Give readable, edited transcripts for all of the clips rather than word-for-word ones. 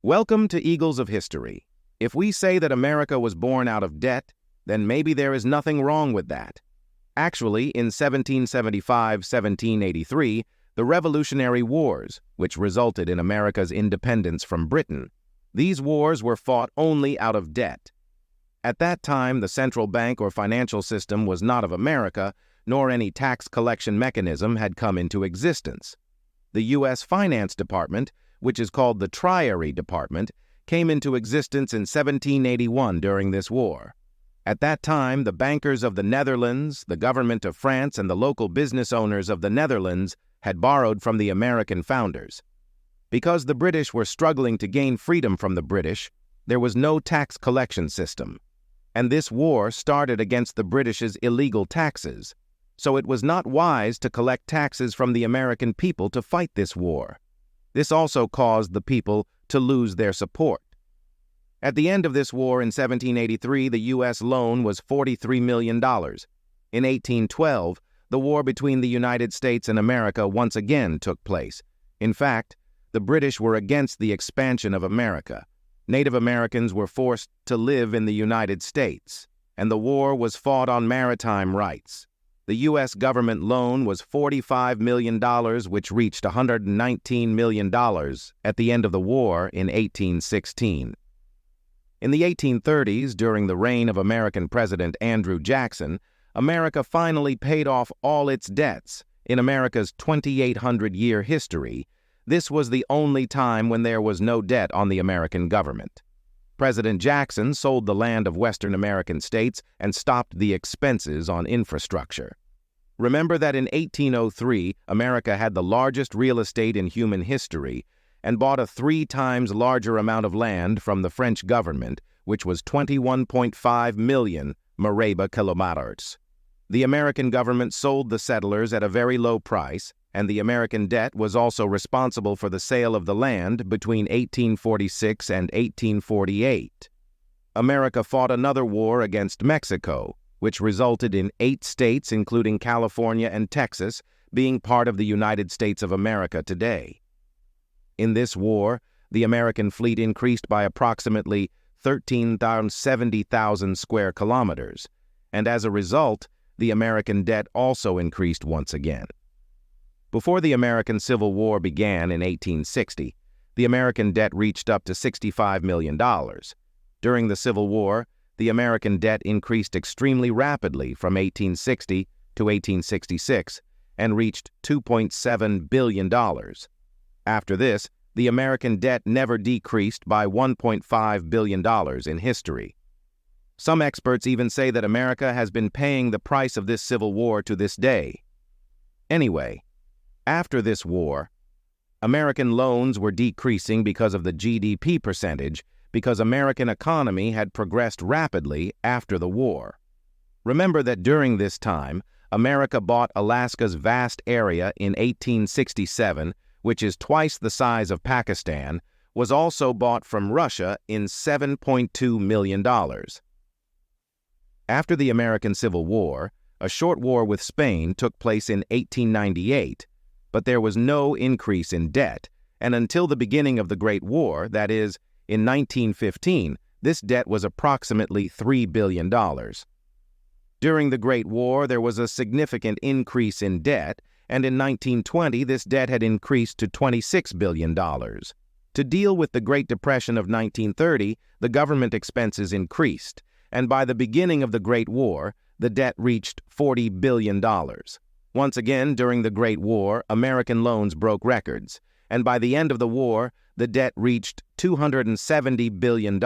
Welcome to Eagles of History. If we say that America was born out of debt, then maybe there is nothing wrong with that. Actually, in 1775-1783, the Revolutionary Wars, which resulted in America's independence from Britain, these wars were fought only out of debt. At that time, the central bank or financial system was not of America, nor any tax collection mechanism had come into existence. The U.S. Finance Department, which is called the Treasury Department, came into existence in 1781 during this war. At that time, the bankers of the Netherlands, the government of France, and the local business owners of the Netherlands had borrowed from the American founders. Because the British were struggling to gain freedom from the British, there was no tax collection system. And this war started against the British's illegal taxes. So it was not wise to collect taxes from the American people to fight this war. This also caused the people to lose their support. At the end of this war in 1783, the U.S. loan was $43 million. In 1812, the war between the United States and America once again took place. In fact, the British were against the expansion of America. Native Americans were forced to live in the United States, and the war was fought on maritime rights. The U.S. government loan was $45 million, which reached $119 million at the end of the war in 1816. In the 1830s, during the reign of American President Andrew Jackson, America finally paid off all its debts. In America's 2,800-year history, this was the only time when there was no debt on the American government. President Jackson sold the land of Western American states and stopped the expenses on infrastructure. Remember that in 1803, America had the largest real estate in human history and bought a 3 times larger amount of land from the French government, which was 21.5 million Maraba kilometers. The American government sold the settlers at a very low price, and the American debt was also responsible for the sale of the land between 1846 and 1848. America fought another war against Mexico, which resulted in 8 states, including California and Texas, being part of the United States of America today. In this war, the American fleet increased by approximately 70,000 square kilometers, and as a result, the American debt also increased once again. Before the American Civil War began in 1860, the American debt reached up to $65 million. During the Civil War, the American debt increased extremely rapidly from 1860 to 1866 and reached $2.7 billion. After this, the American debt never decreased by $1.5 billion in history. Some experts even say that America has been paying the price of this Civil War to this day. Anyway, after this war, American loans were decreasing because of the GDP percentage, because American economy had progressed rapidly after the war. Remember that during this time, America bought Alaska's vast area in 1867, which is twice the size of Pakistan, was also bought from Russia in $7.2 million. After the American Civil War, a short war with Spain took place in 1898, but there was no increase in debt, and until the beginning of the Great War, that is, in 1915, this debt was approximately $3 billion. During the Great War, there was a significant increase in debt, and in 1920, this debt had increased to $26 billion. To deal with the Great Depression of 1930, the government expenses increased, and by the beginning of the Great War, the debt reached $40 billion. Once again, during the Great War, American loans broke records, and by the end of the war, the debt reached $270 billion.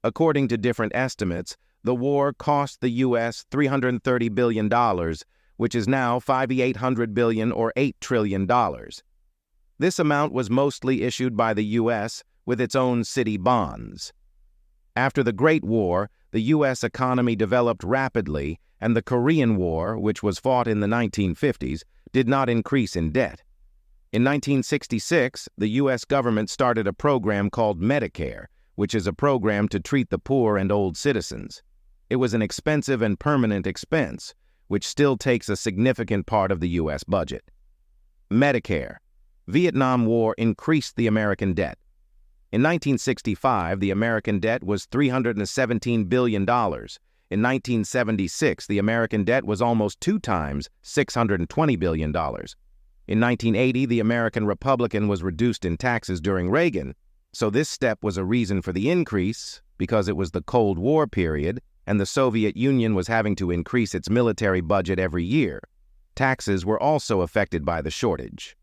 According to different estimates, the war cost the U.S. $330 billion, which is now $5,800 billion or $8 trillion. This amount was mostly issued by the U.S. with its own city bonds. After the Great War, the U.S. economy developed rapidly, and the Korean War, which was fought in the 1950s, did not increase in debt. In 1966, the U.S. government started a program called Medicare, which is a program to treat the poor and old citizens. It was an expensive and permanent expense, which still takes a significant part of the U.S. budget. Medicare. Vietnam War increased the American debt. In 1965, the American debt was $317 billion. In 1976, the American debt was almost 2 times $620 billion. In 1980, the American Republican was reduced in taxes during Reagan, so this step was a reason for the increase because it was the Cold War period and the Soviet Union was having to increase its military budget every year. Taxes were also affected by the shortage.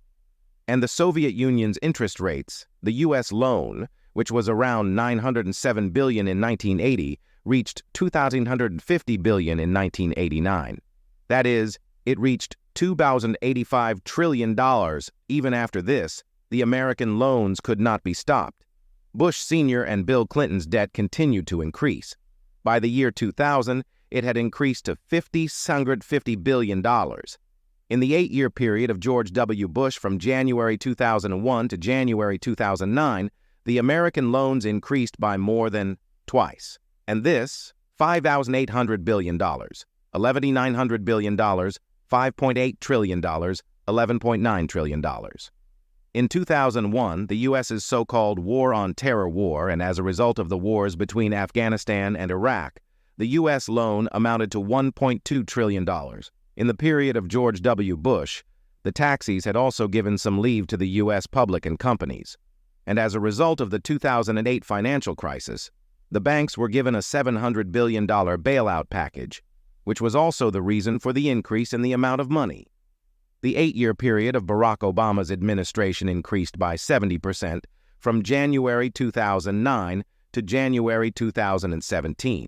And the Soviet Union's interest rates, the U.S. loan, which was around $907 billion in 1980, reached $2,150 billion in 1989. That is, it reached $2,085 trillion. Even after this, the American loans could not be stopped. Bush Sr. and Bill Clinton's debt continued to increase. By the year 2000, it had increased to $550 billion. In the 8-year period of George W. Bush from January 2001 to January 2009, the American loans increased by more than twice. And this, $5,800 billion, $1,190 billion, $5.8 trillion, $11.9 trillion. In 2001, the U.S.'s so-called War on Terror war, and as a result of the wars between Afghanistan and Iraq, the U.S. loan amounted to $1.2 trillion. In the period of George W. Bush, the taxis had also given some leave to the U.S. public and companies. And as a result of the 2008 financial crisis, the banks were given a $700 billion bailout package, which was also the reason for the increase in the amount of money. The 8-year period of Barack Obama's administration increased by 70% from January 2009 to January 2017.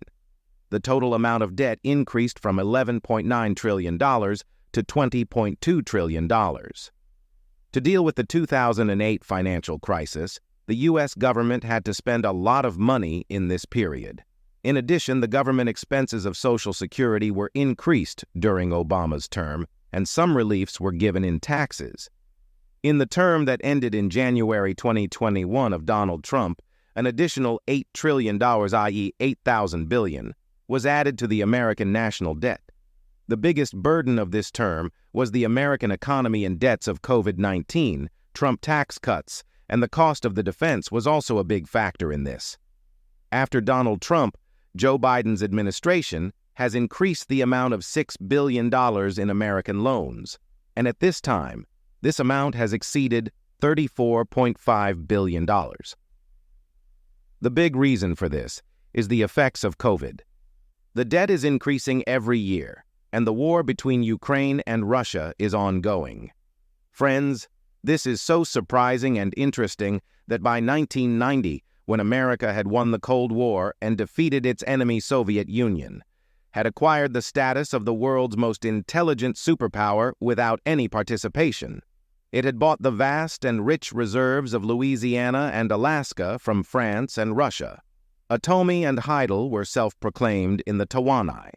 The total amount of debt increased from $11.9 trillion to $20.2 trillion. To deal with the 2008 financial crisis, the U.S. government had to spend a lot of money in this period. In addition, the government expenses of Social Security were increased during Obama's term, and some reliefs were given in taxes. In the term that ended in January 2021 of Donald Trump, an additional $8 trillion, i.e. $8,000 billion, was added to the American national debt. The biggest burden of this term was the American economy and debts of COVID-19, Trump tax cuts, and the cost of the defense was also a big factor in this. After Donald Trump, Joe Biden's administration has increased the amount of $6 billion in American loans, and at this time, this amount has exceeded $34.5 billion. The big reason for this is the effects of COVID. The debt is increasing every year, and the war between Ukraine and Russia is ongoing. Friends, this is so surprising and interesting that by 1990, when America had won the Cold War and defeated its enemy Soviet Union, had acquired the status of the world's most intelligent superpower without any participation. It had bought the vast and rich reserves of Louisiana and Alaska from France and Russia. Atomi and Heidel were self-proclaimed in the Tawanai.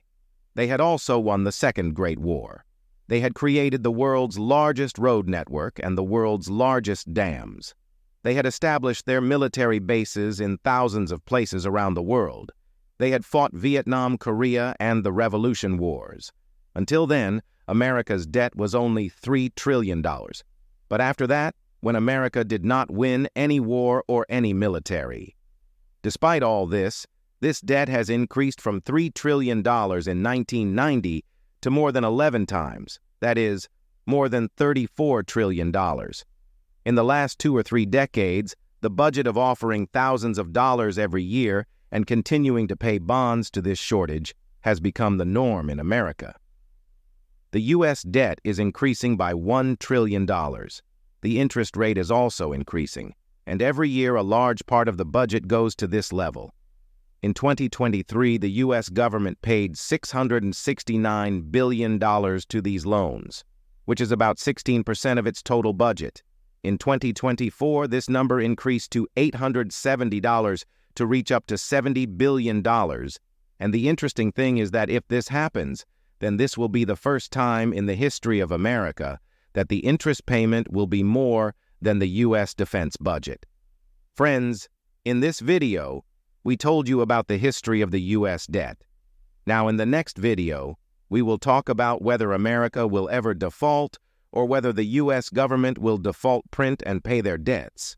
They had also won the Second Great War. They had created the world's largest road network and the world's largest dams. They had established their military bases in thousands of places around the world. They had fought Vietnam, Korea, and the Revolution Wars. Until then, America's debt was only $3 trillion. But after that, when America did not win any war or any military. Despite all this, this debt has increased from $3 trillion in 1990 to more than 11 times, that is, more than $34 trillion. In the last 2 or 3 decades, the budget of offering thousands of dollars every year and continuing to pay bonds to this shortage has become the norm in America. The U.S. debt is increasing by $1 trillion. The interest rate is also increasing, and every year a large part of the budget goes to this level. In 2023, the U.S. government paid $669 billion to these loans, which is about 16% of its total budget. In 2024, this number increased to $870 to reach up to $70 billion. And the interesting thing is that if this happens, then this will be the first time in the history of America that the interest payment will be more than the U.S. defense budget. Friends, in this video, we told you about the history of the U.S. debt. Now, in the next video, we will talk about whether America will ever default or whether the U.S. government will default print and pay their debts.